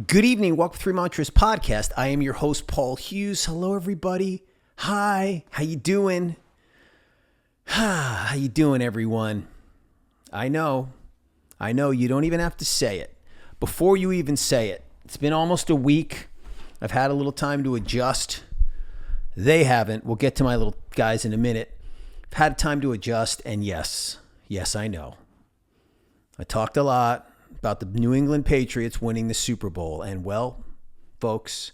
Good evening. Welcome to Three Mantras Podcast. I am your host, Paul Hughes. Hello, everybody. Hi. How you doing? How you doing, everyone? I know. You don't even have to say it. Before you even say it, it's been almost a week. I've had a little time to adjust. They haven't. We'll get to my little guys in a minute. I've had time to adjust, and yes, I know. I talked a lot about the New England Patriots winning the Super Bowl. And well, folks,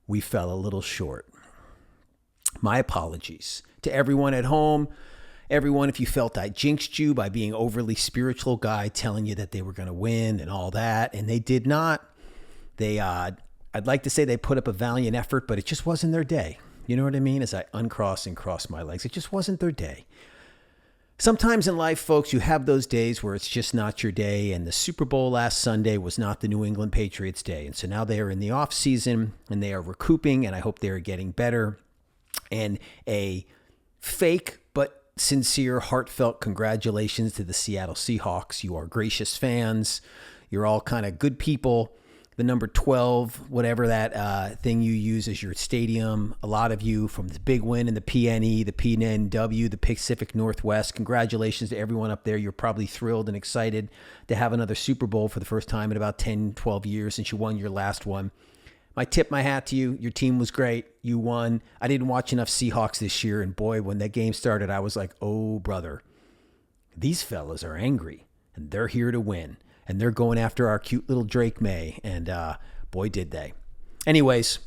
we fell a little short. My apologies to everyone at home. Everyone, if you felt I jinxed you by being overly spiritual guy telling you that they were going to win and all that, and they did not. I'd like to say they put up a valiant effort, but it just wasn't their day. You know what I mean? As I uncross and cross my legs, it just wasn't their day. Sometimes in life, folks, you have those days where it's just not your day, and the Super Bowl last Sunday was not the New England Patriots day. And so now they are in the off season and they are recouping, and I hope they are getting better. And a fake but sincere, heartfelt congratulations to the Seattle Seahawks. You are gracious fans. You're all kind of good people. The number 12, whatever that thing you use as your stadium. A lot of you from the big win and the PNE, the PNW, the Pacific Northwest. Congratulations to everyone up there. You're probably thrilled and excited to have another Super Bowl for the first time in about 10, 12 years since you won your last one. I tip my hat to you. Your team was great. You won. I didn't watch enough Seahawks this year. And boy, when that game started, I was like, oh, brother, these fellas are angry and they're here to win. And they're going after our cute little Drake May. And boy, did they. Anyways,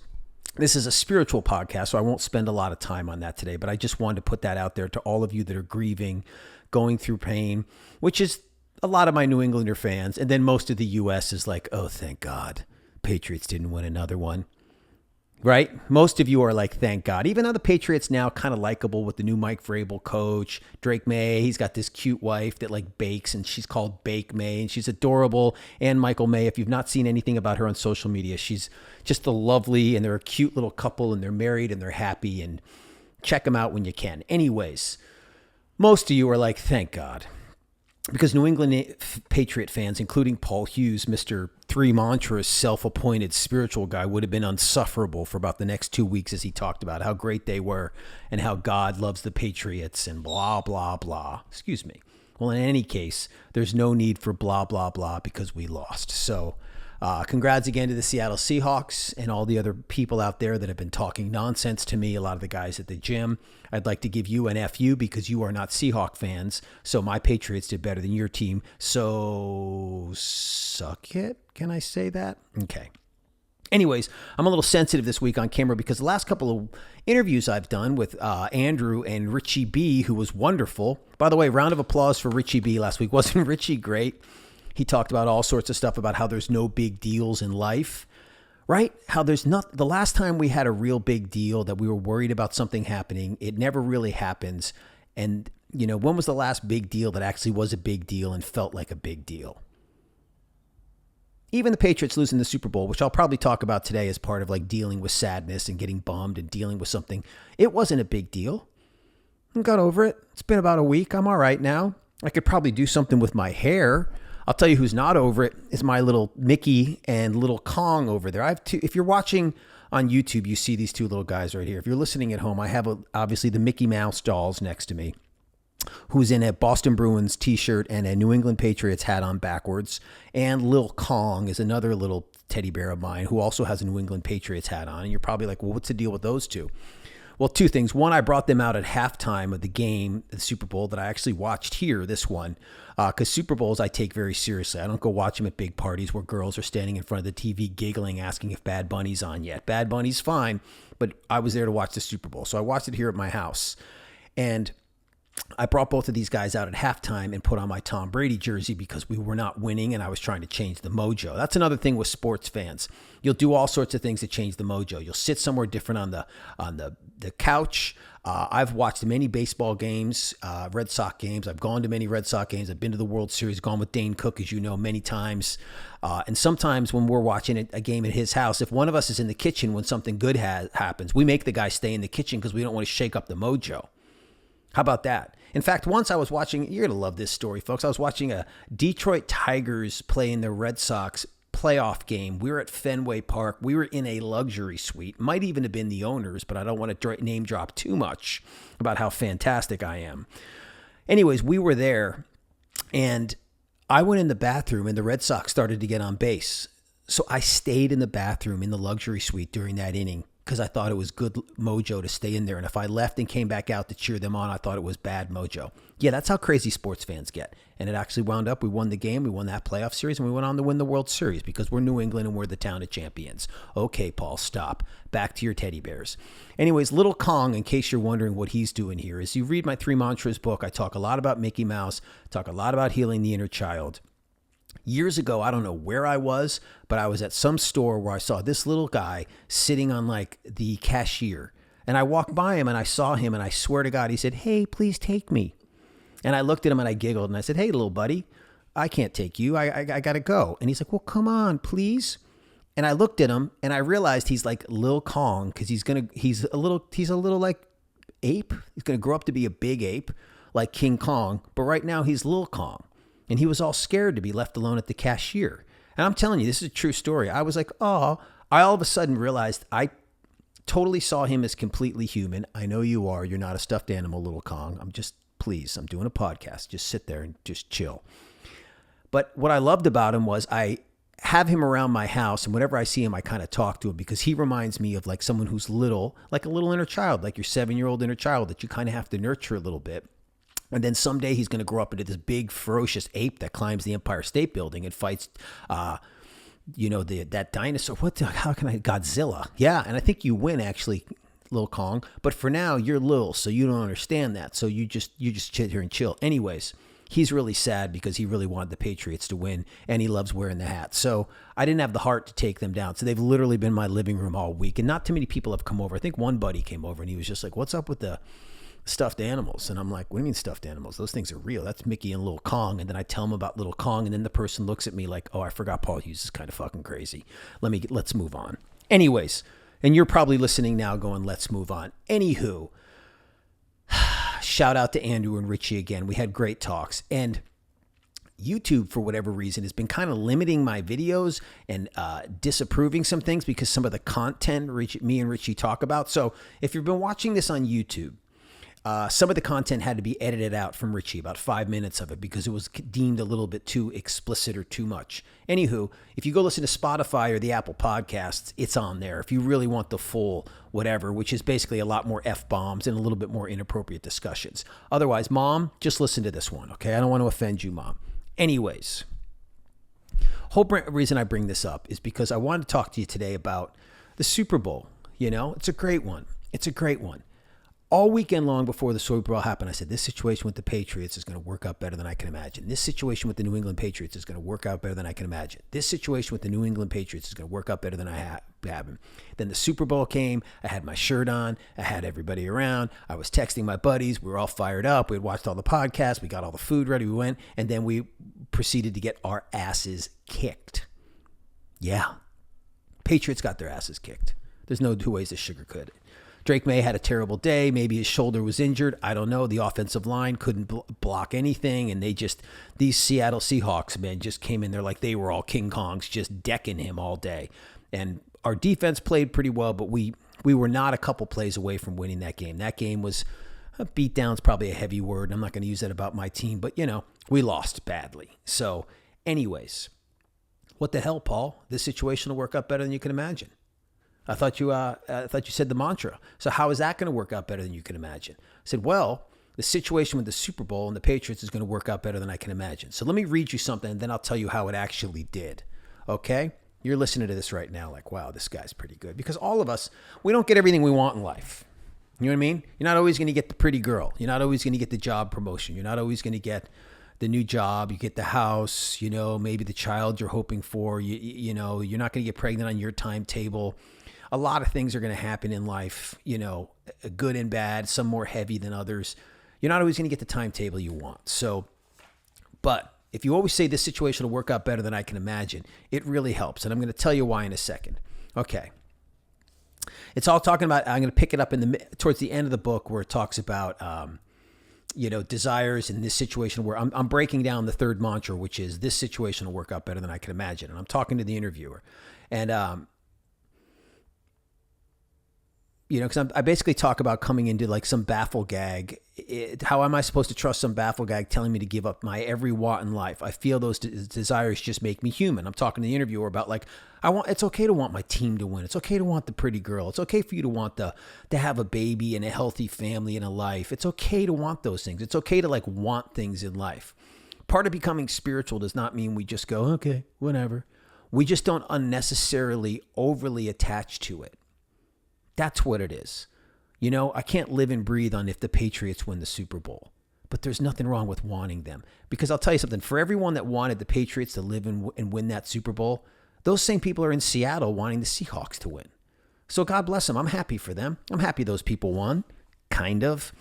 this is a spiritual podcast, so I won't spend a lot of time on that today. But I just wanted to put that out there to all of you that are grieving, going through pain, which is a lot of my New Englander fans. And then most of the U.S. is like, oh, thank God. Patriots didn't win another one. Right? Most of you are like, thank God. Even though the Patriots now kind of likable with the new Mike Vrabel coach, Drake May, he's got this cute wife that like bakes and she's called Bake May and she's adorable. And Michael May, if you've not seen anything about her on social media, she's just a lovely and they're a cute little couple and they're married and they're happy and check them out when you can. Anyways, most of you are like, thank God. Because New England Patriot fans, including Paul Hughes, Mr. Three Mantras, self-appointed spiritual guy, would have been unsufferable for about the next 2 weeks as he talked about how great they were and how God loves the Patriots and blah, blah, blah. Excuse me. Well, in any case, there's no need for blah, blah, blah because we lost. So congrats again to the Seattle Seahawks and all the other people out there that have been talking nonsense to me, a lot of the guys at the gym. I'd like to give you an FU because you are not Seahawk fans. So my Patriots did better than your team. So suck it. Can I say that? Okay. Anyways, I'm a little sensitive this week on camera because the last couple of interviews I've done with Andrew and Richie B, who was wonderful. By the way, round of applause for Richie B last week. Wasn't Richie great? He talked about all sorts of stuff about how there's no big deals in life, right? How there's not, the last time we had a real big deal that we were worried about something happening, it never really happens. And, you know, when was the last big deal that actually was a big deal and felt like a big deal? Even the Patriots losing the Super Bowl, which I'll probably talk about today as part of like dealing with sadness and getting bummed and dealing with something, it wasn't a big deal. I got over it. It's been about a week. I'm all right now. I could probably do something with my hair. I'll tell you who's not over it is my little Mickey and little Kong over there. I have two. If you're watching on YouTube, you see these two little guys right here. If you're listening at home, I have obviously the Mickey Mouse dolls next to me, who's in a Boston Bruins t-shirt and a New England Patriots hat on backwards. And Lil Kong is another little teddy bear of mine who also has a New England Patriots hat on. And you're probably like, well, what's the deal with those two? Well, two things. One, I brought them out at halftime of the game, the Super Bowl, that I actually watched here, this one, because Super Bowls I take very seriously. I don't go watch them at big parties where girls are standing in front of the TV giggling, asking if Bad Bunny's on yet. Bad Bunny's fine, but I was there to watch the Super Bowl. So I watched it here at my house. And I brought both of these guys out at halftime and put on my Tom Brady jersey because we were not winning and I was trying to change the mojo. That's another thing with sports fans. You'll do all sorts of things to change the mojo. You'll sit somewhere different on the couch. I've watched many baseball games, Red Sox games. I've gone to many Red Sox games. I've been to the World Series, gone with Dane Cook, as you know, many times. And sometimes when we're watching a game at his house, if one of us is in the kitchen when something good happens, we make the guy stay in the kitchen because we don't want to shake up the mojo. How about that? In fact, once I was watching, you're going to love this story, folks. I was watching a Detroit Tigers playing the Red Sox playoff game. We were at Fenway Park. We were in a luxury suite. Might even have been the owners, but I don't want to name drop too much about how fantastic I am. Anyways, we were there, and I went in the bathroom, and the Red Sox started to get on base. So I stayed in the bathroom in the luxury suite during that inning because I thought it was good mojo to stay in there. And if I left and came back out to cheer them on, I thought it was bad mojo. Yeah, that's how crazy sports fans get. And it actually wound up, we won the game, we won that playoff series, and we went on to win the World Series because we're New England and we're the town of champions. Okay, Paul, stop. Back to your teddy bears. Anyways, Little Kong, in case you're wondering what he's doing here, is you read my 3 Mantras book. I talk a lot about Mickey Mouse, talk a lot about healing the inner child. Years ago, I don't know where I was, but I was at some store where I saw this little guy sitting on like the cashier. And I walked by him and I saw him, and I swear to God, he said, "Hey, please take me." And I looked at him and I giggled and I said, "Hey, little buddy, I can't take you. I got to go." And he's like, "Well, come on, please." And I looked at him and I realized he's like Lil Kong because he's a little like ape. He's going to grow up to be a big ape like King Kong. But right now he's Lil Kong. And he was all scared to be left alone at the cashier. And I'm telling you, this is a true story. I was like, oh, I all of a sudden realized I totally saw him as completely human. I know you are. You're not a stuffed animal, Little Kong. Please, I'm doing a podcast. Just sit there and just chill. But what I loved about him was I have him around my house, and whenever I see him, I kind of talk to him because he reminds me of like someone who's little, like a little inner child, like your 7-year-old inner child that you kind of have to nurture a little bit. And then someday he's going to grow up into this big, ferocious ape that climbs the Empire State Building and fights, that dinosaur. Godzilla. Yeah, and I think you win, actually, Lil Kong. But for now, you're Lil, so you don't understand that. So you just sit here and chill. Anyways, he's really sad because he really wanted the Patriots to win, and he loves wearing the hat. So I didn't have the heart to take them down. So they've literally been in my living room all week, and not too many people have come over. I think one buddy came over, and he was just like, "What's up with the stuffed animals?" And I'm like, "What do you mean stuffed animals? Those things are real. That's Mickey and Little Kong." And then I tell him about Little Kong, and then the person looks at me like, "Oh, I forgot Paul Hughes is kind of fucking crazy. Let's move on." Anyways, and you're probably listening now going, "Let's move on." Anywho, shout out to Andrew and Richie again. We had great talks. And YouTube, for whatever reason, has been kind of limiting my videos and disapproving some things because some of the content me and Richie talk about. So if you've been watching this on YouTube, some of the content had to be edited out from Richie, about 5 minutes of it, because it was deemed a little bit too explicit or too much. Anywho, if you go listen to Spotify or the Apple Podcasts, it's on there. If you really want the full whatever, which is basically a lot more F-bombs and a little bit more inappropriate discussions. Otherwise, Mom, just listen to this one, okay? I don't want to offend you, Mom. Anyways, whole reason I bring this up is because I wanted to talk to you today about the Super Bowl. You know, it's a great one. It's a great one. All weekend long before the Super Bowl happened, I said, this situation with the Patriots is going to work out better than I can imagine. This situation with the New England Patriots is going to work out better than I can imagine. This situation with the New England Patriots is going to work out better than I have. Then the Super Bowl came. I had my shirt on. I had everybody around. I was texting my buddies. We were all fired up. We had watched all the podcasts. We got all the food ready. We went, and then we proceeded to get our asses kicked. Yeah. Patriots got their asses kicked. There's no two ways to sugarcoat it. Drake May had a terrible day. Maybe his shoulder was injured. I don't know. The offensive line couldn't block anything. And these Seattle Seahawks, man, just came in there like they were all King Kongs, just decking him all day. And our defense played pretty well, but we were not a couple plays away from winning that game. That game was, a beatdown's probably a heavy word. I'm not going to use that about my team, but, we lost badly. So anyways, what the hell, Paul? This situation will work out better than you can imagine. I thought you said the mantra. So how is that going to work out better than you can imagine? I said, well, the situation with the Super Bowl and the Patriots is going to work out better than I can imagine. So let me read you something, and then I'll tell you how it actually did. Okay? You're listening to this right now like, wow, this guy's pretty good. Because all of us, we don't get everything we want in life. You know what I mean? You're not always going to get the pretty girl. You're not always going to get the job promotion. You're not always going to get the new job. You get the house, maybe the child you're hoping for. You're not going to get pregnant on your timetable. A lot of things are going to happen in life, good and bad, some more heavy than others. You're not always going to get the timetable you want. So, but if you always say this situation will work out better than I can imagine, it really helps. And I'm going to tell you why in a second. Okay. It's all talking about, I'm going to pick it up towards the end of the book where it talks about desires in this situation where I'm breaking down the third mantra, which is this situation will work out better than I can imagine. And I'm talking to the interviewer and, because I basically talk about coming into like some baffle gag. How am I supposed to trust some baffle gag telling me to give up my every want in life? I feel those desires just make me human. I'm talking to the interviewer about like, it's okay to want my team to win. It's okay to want the pretty girl. It's okay for you to want to have a baby and a healthy family and a life. It's okay to want those things. It's okay to like want things in life. Part of becoming spiritual does not mean we just go, okay, whatever. We just don't unnecessarily overly attach to it. That's what it is. I can't live and breathe on if the Patriots win the Super Bowl, but there's nothing wrong with wanting them. Because I'll tell you something, for everyone that wanted the Patriots to live and win that Super Bowl, those same people are in Seattle wanting the Seahawks to win. So God bless them. I'm happy for them. I'm happy those people won, kind of.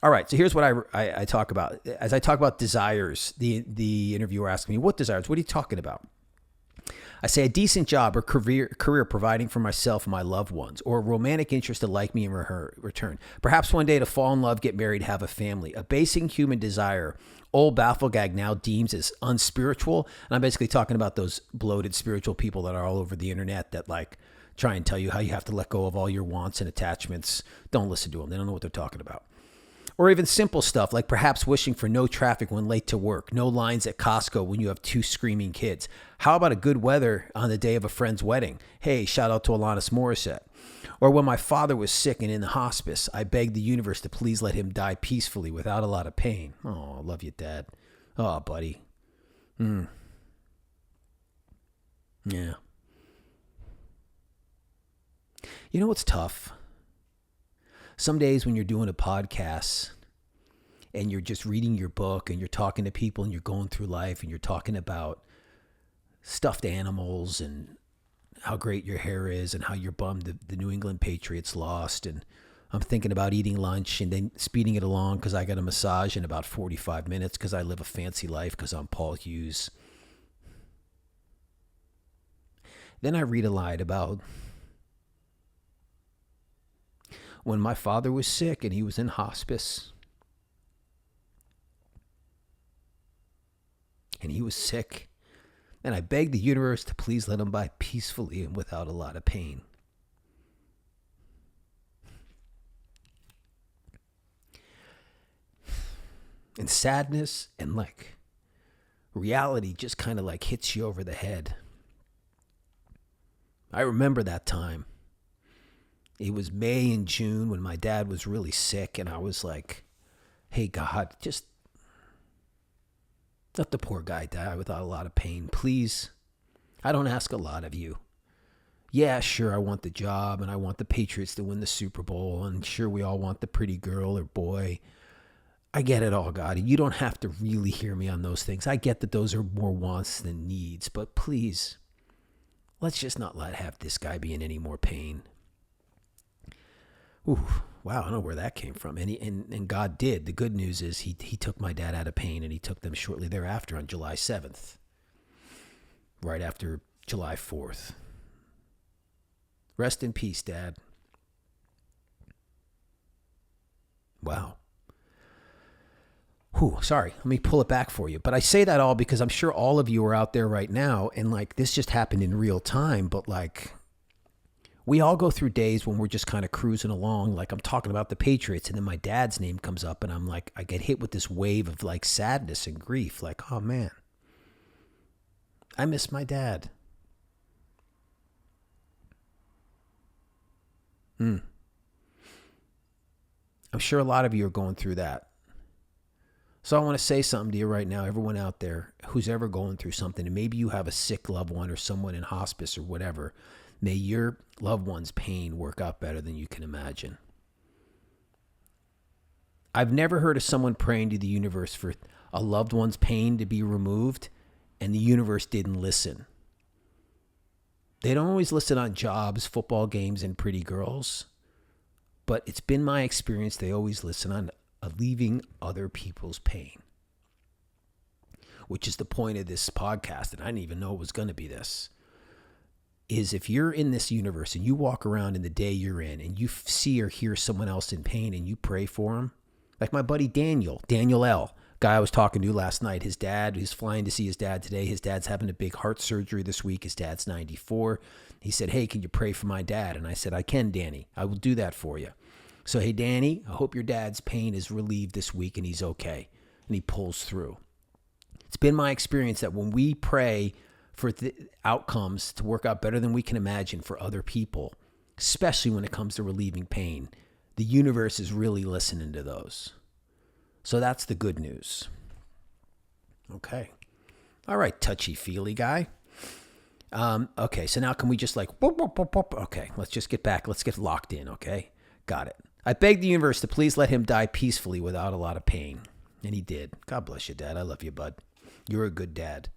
All right, so here's what I talk about. As I talk about desires, the interviewer asked me, what desires? What are you talking about? I say a decent job or career providing for myself and my loved ones, or a romantic interest to like me in return. Perhaps one day to fall in love, get married, have a family. A basic human desire old Bafflegag now deems as unspiritual. And I'm basically talking about those bloated spiritual people that are all over the internet that like try and tell you how you have to let go of all your wants and attachments. Don't listen to them. They don't know what they're talking about. Or even simple stuff like perhaps wishing for no traffic when late to work, no lines at Costco when you have 2 screaming kids. How about a good weather on the day of a friend's wedding? Hey, shout out to Alanis Morissette. Or when my father was sick and in the hospice, I begged the universe to please let him die peacefully without a lot of pain. Oh, I love you, Dad. Oh, buddy. Yeah. You know what's tough? Some days when you're doing a podcast and you're just reading your book and you're talking to people and you're going through life and you're talking about stuffed animals and how great your hair is and how you're bummed the New England Patriots lost. And I'm thinking about eating lunch and then speeding it along because I got a massage in about 45 minutes because I live a fancy life because I'm Paul Hughes. Then I read a line about when my father was sick and he was in hospice. And he was sick. And I begged the universe to please let him die peacefully and without a lot of pain. And sadness and like reality just kind of like hits you over the head. I remember that time. It was May and June when my dad was really sick, and I was like, hey, God, just let the poor guy die without a lot of pain, please. I don't ask a lot of you. Yeah, sure, I want the job, and I want the Patriots to win the Super Bowl, and sure, we all want the pretty girl or boy. I get it all, God. You don't have to really hear me on those things. I get that those are more wants than needs, but please, let's just not have this guy be in any more pain. Ooh, wow, I don't know where that came from. And God did. The good news is he took my dad out of pain, and he took them shortly thereafter on July 7th, right after July 4th. Rest in peace, Dad. Wow. Whew, sorry, let me pull it back for you. But I say that all because I'm sure all of you are out there right now, and like this just happened in real time, but like we all go through days when we're just kind of cruising along. Like I'm talking about the Patriots and then my dad's name comes up and I'm like, I get hit with this wave of like sadness and grief. Like, oh man, I miss my dad. I'm sure a lot of you are going through that. So I want to say something to you right now, everyone out there who's ever going through something, and maybe you have a sick loved one or someone in hospice or whatever. May your loved one's pain work out better than you can imagine. I've never heard of someone praying to the universe for a loved one's pain to be removed, and the universe didn't listen. They don't always listen on jobs, football games, and pretty girls, but it's been my experience they always listen on alleviating other people's pain, which is the point of this podcast, and I didn't even know it was going to be this. Is if you're in this universe and you walk around in the day you're in and you see or hear someone else in pain and you pray for them, Like my buddy Daniel L., guy I was talking to last night. His dad, he's flying to see his dad today. His dad's having a big heart surgery this week. His dad's 94. He said, hey, can you pray for my dad? And I said, I can, Danny. I will do that for you. So, hey, Danny, I hope your dad's pain is relieved this week and he's okay. And he pulls through. It's been my experience that when we pray for the outcomes to work out better than we can imagine for other people, especially when it comes to relieving pain, the universe is really listening to those. So that's the good news. Okay. All right, touchy-feely guy. Okay, so now can we just okay, let's just get back. Let's get locked in, okay? Got it. I begged the universe to please let him die peacefully without a lot of pain. And he did. God bless you, Dad. I love you, bud. You're a good dad.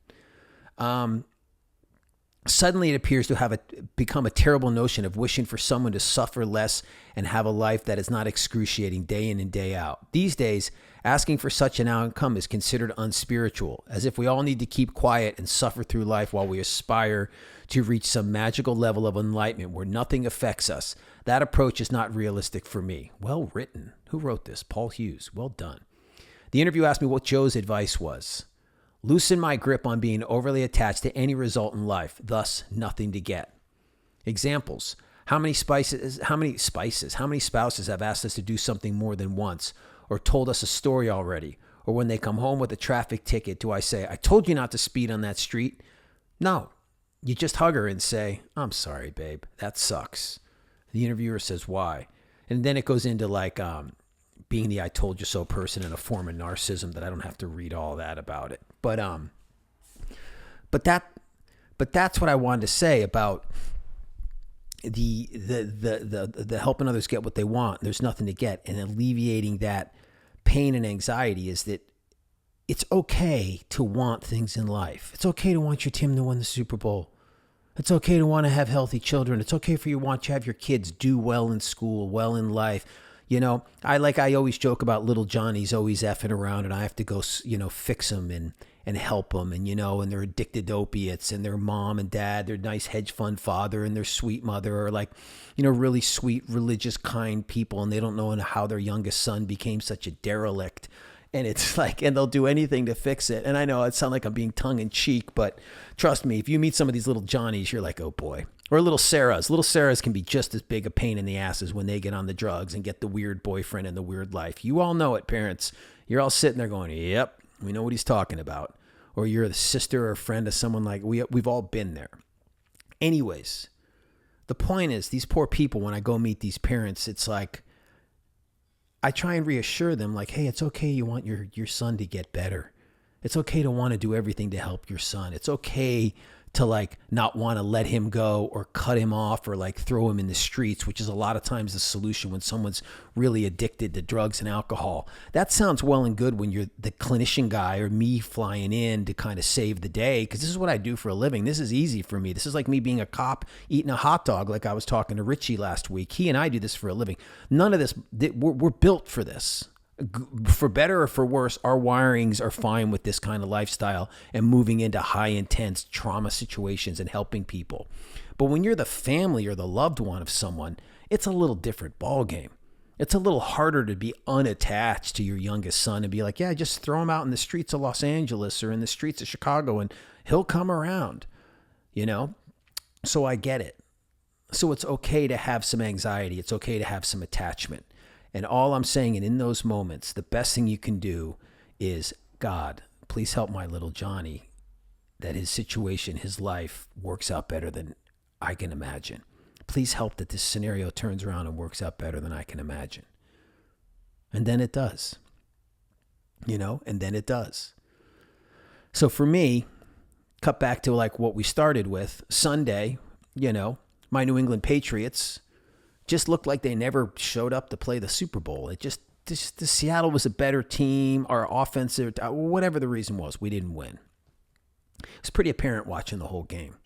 Suddenly it appears to have become a terrible notion of wishing for someone to suffer less and have a life that is not excruciating day in and day out. These days, asking for such an outcome is considered unspiritual, as if we all need to keep quiet and suffer through life while we aspire to reach some magical level of enlightenment where nothing affects us. That approach is not realistic for me. Well written. Who wrote this? Paul Hughes. Well done. The interview asked me what Joe's advice was. Loosen my grip on being overly attached to any result in life, thus nothing to get. Examples. How many spouses have asked us to do something more than once or told us a story already? Or when they come home with a traffic ticket, do I say, I told you not to speed on that street? No. You just hug her and say, I'm sorry, babe. That sucks. The interviewer says, why? And then it goes into being the I told you so person and a form of narcissism that I don't have to read all that about it. But that's what I wanted to say about the helping others get what they want. There's nothing to get, and alleviating that pain and anxiety is that it's okay to want things in life. It's okay to want your team to win the Super Bowl. It's okay to want to have healthy children. It's okay for you to have your kids do well in school, well in life. You know, I always joke about little Johnny's always effing around and I have to go, fix him and help them. And, and they're addicted to opiates and their mom and dad, their nice hedge fund father and their sweet mother are really sweet, religious, kind people. And they don't know how their youngest son became such a derelict. And it's and they'll do anything to fix it. And I know it sounds like I'm being tongue in cheek, but trust me, if you meet some of these little Johnnies, you're like, oh boy. Or little Sarahs. Little Sarahs can be just as big a pain in the asses when they get on the drugs and get the weird boyfriend and the weird life. You all know it, parents. You're all sitting there going, yep, we know what he's talking about. Or you're the sister or friend of someone we've all been there. Anyways, the point is, these poor people, when I go meet these parents, it's I try and reassure them hey, it's okay you want your son to get better. It's okay to want to do everything to help your son. It's okay to not want to let him go or cut him off or throw him in the streets, which is a lot of times the solution when someone's really addicted to drugs and alcohol. That sounds well and good when you're the clinician guy or me flying in to kind of save the day, because this is what I do for a living. This is easy for me. This is like me being a cop eating a hot dog, like I was talking to Richie last week. He and I do this for a living. None of this, we're built for this. For better or for worse, our wirings are fine with this kind of lifestyle and moving into high intense trauma situations and helping people. But when you're the family or the loved one of someone, it's a little different ball game. It's a little harder to be unattached to your youngest son and be like, yeah, just throw him out in the streets of Los Angeles or in the streets of Chicago and he'll come around, So I get it. So it's okay to have some anxiety. It's okay to have some attachment. And all I'm saying, and in those moments, the best thing you can do is, God, please help my little Johnny, that his situation, his life works out better than I can imagine. Please help that this scenario turns around and works out better than I can imagine. And then it does. And then it does. So for me, cut back to what we started with, Sunday, my New England Patriots just looked like they never showed up to play the Super Bowl. The Seattle was a better team. Our offensive, whatever the reason was, we didn't win. It was pretty apparent watching the whole game.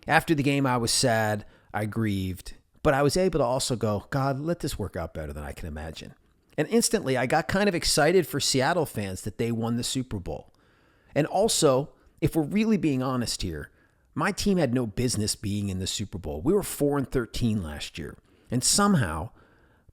After the game, I was sad. I grieved. But I was able to also go, God, let this work out better than I can imagine. And instantly, I got kind of excited for Seattle fans that they won the Super Bowl. And also, if we're really being honest here, my team had no business being in the Super Bowl. We were 4-13 last year. And somehow,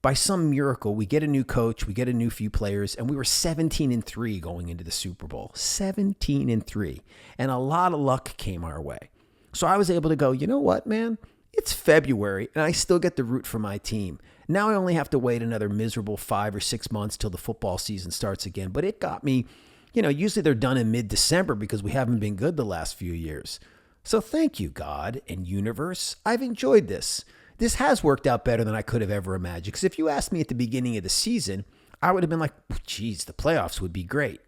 by some miracle, we get a new coach, we get a new few players, and we were 17-3 going into the Super Bowl. 17-3. And a lot of luck came our way. So I was able to go, you know what, man? It's February, and I still get to root for my team. Now I only have to wait another miserable 5 or 6 months till the football season starts again. But it got me, usually they're done in mid-December because we haven't been good the last few years. So thank you, God and universe. I've enjoyed this. This has worked out better than I could have ever imagined. Because if you asked me at the beginning of the season, I would have been like, geez, the playoffs would be great.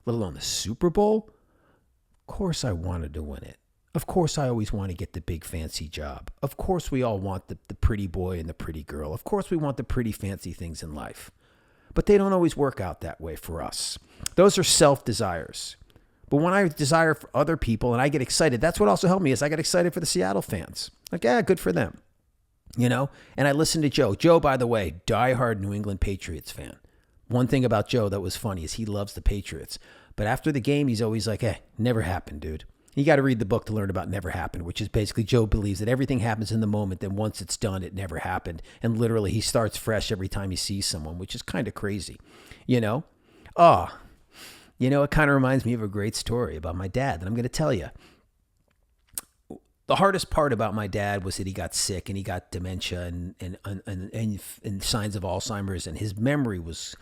Let alone the Super Bowl. Of course I wanted to win it. Of course I always want to get the big fancy job. Of course we all want the pretty boy and the pretty girl. Of course we want the pretty fancy things in life. But they don't always work out that way for us. Those are self-desires. But when I desire for other people and I get excited, that's what also helped me is I got excited for the Seattle fans. Like, yeah, good for them. And I listened to Joe. Joe, by the way, diehard New England Patriots fan. One thing about Joe that was funny is he loves the Patriots. But after the game, he's always like, hey, never happened, dude. You got to read the book to learn about never happened, which is basically Joe believes that everything happens in the moment. Then once it's done, it never happened. And literally he starts fresh every time he sees someone, which is kind of crazy, it kind of reminds me of a great story about my dad that I'm going to tell you. The hardest part about my dad was that he got sick and he got dementia and signs of Alzheimer's, and his memory was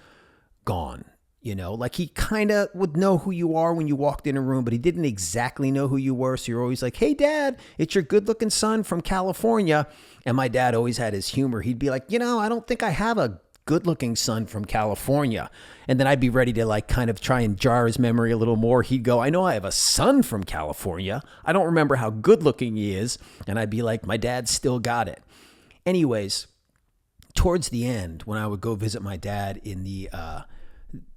gone. Like he kind of would know who you are when you walked in a room, but he didn't exactly know who you were. So you're always like, hey, Dad, it's your good looking son from California. And my dad always had his humor. He'd be like, I don't think I have a good looking son from California. And then I'd be ready to kind of try and jar his memory a little more. He'd go, I know I have a son from California. I don't remember how good looking he is. And I'd be like, my dad still got it. Anyways, towards the end, when I would go visit my dad in the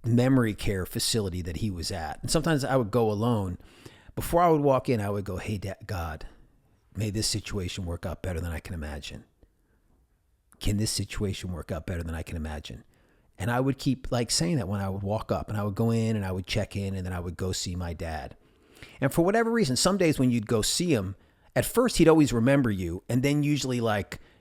memory care facility that he was at, and sometimes I would go alone. Before I would walk in, I would go, hey, God, may this situation work out better than I can imagine. Can this situation work out better than I can imagine? And I would keep saying that when I would walk up, and I would go in and I would check in, and then I would go see my dad. And for whatever reason, some days when you'd go see him, at first he'd always remember you. And then usually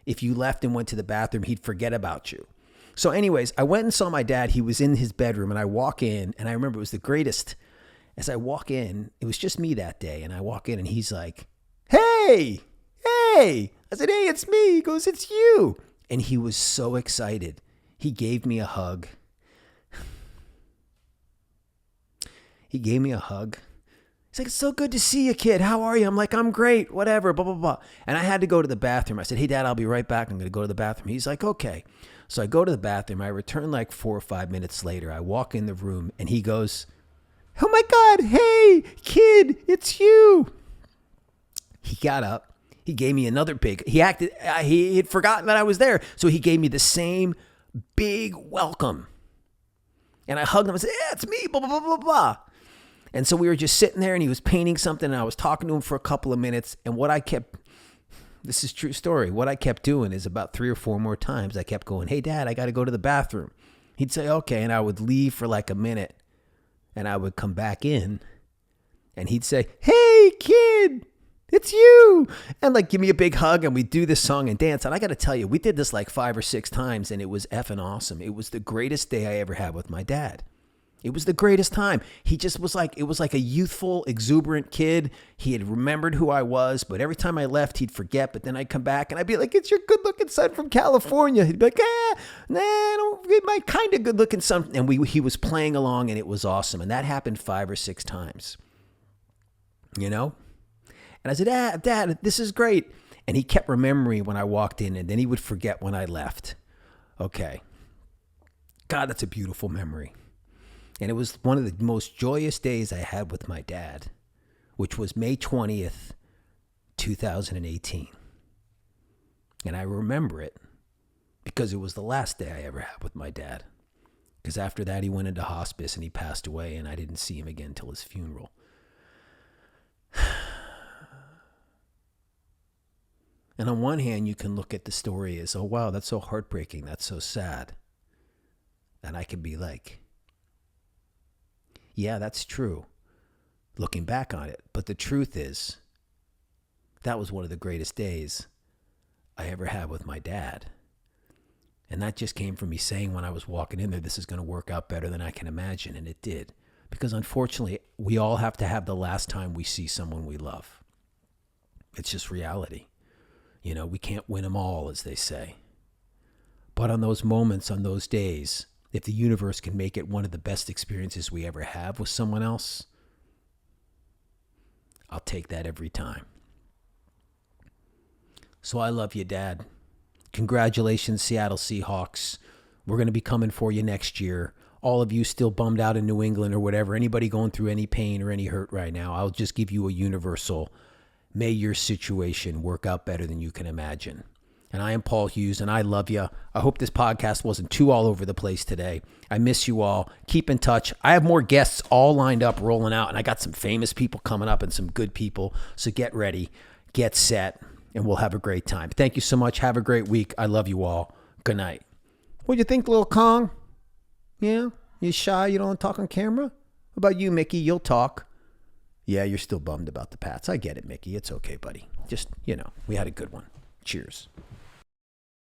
if you left and went to the bathroom, he'd forget about you. So anyways, I went and saw my dad. He was in his bedroom, and I walk in, and I remember it was the greatest. As I walk in, it was just me that day. And I walk in and he's like, hey. I said, hey, it's me. He goes, it's you. And he was so excited. He gave me a hug. He's like, it's so good to see you, kid. How are you? I'm like, I'm great, whatever, blah, blah, blah. And I had to go to the bathroom. I said, hey, Dad, I'll be right back. I'm going to go to the bathroom. He's like, okay. So I go to the bathroom. I return 4 or 5 minutes later. I walk in the room, and he goes, oh, my God, hey, kid, it's you. He got up. He gave me another big, he had forgotten that I was there. So he gave me the same big welcome. And I hugged him and said, yeah, it's me, blah, blah, blah, blah, blah. And so we were just sitting there, and he was painting something, and I was talking to him for a couple of minutes. And this is a true story. What I kept doing is about 3 or 4 more times, I kept going, hey, Dad, I got to go to the bathroom. He'd say, okay. And I would leave for a minute, and I would come back in, and he'd say, hey, kid, it's you. And give me a big hug, and we'd do this song and dance. And I got to tell you, we did this 5 or 6 times, and it was effing awesome. It was the greatest day I ever had with my dad. It was the greatest time. He just was it was like a youthful, exuberant kid. He had remembered who I was, but every time I left, he'd forget. But then I'd come back and I'd be like, it's your good looking son from California. He'd be like, my kind of good looking son. And he was playing along, and it was awesome. And that happened 5 or 6 times, And I said, Dad, this is great. And he kept remembering when I walked in, and then he would forget when I left. Okay. God, that's a beautiful memory. And it was one of the most joyous days I had with my dad, which was May 20th, 2018. And I remember it because it was the last day I ever had with my dad. Because after that, he went into hospice and he passed away, and I didn't see him again till his funeral. And on one hand, you can look at the story as, oh, wow, that's so heartbreaking. That's so sad. And I can be like, yeah, that's true, looking back on it. But the truth is, that was one of the greatest days I ever had with my dad. And that just came from me saying when I was walking in there, this is going to work out better than I can imagine. And it did. Because unfortunately, we all have to have the last time we see someone we love. It's just reality. You know, we can't win them all, as they say. But on those moments, on those days, if the universe can make it one of the best experiences we ever have with someone else, I'll take that every time. So I love you, Dad. Congratulations, Seattle Seahawks. We're going to be coming for you next year. All of you still bummed out in New England or whatever, anybody going through any pain or any hurt right now, I'll just give you a universal, may your situation work out better than you can imagine. And I am Paul Hughes, and I love you. I hope this podcast wasn't too all over the place today. I miss you all. Keep in touch. I have more guests all lined up, rolling out, and I got some famous people coming up and some good people. So get ready, get set, and we'll have a great time. Thank you so much. Have a great week. I love you all. Good night. What do you think, little Kong? Yeah? You shy? You don't want to talk on camera? What about you, Mickey? You'll talk. Yeah, you're still bummed about the Pats. I get it, Mickey. It's okay, buddy. Just, we had a good one. Cheers.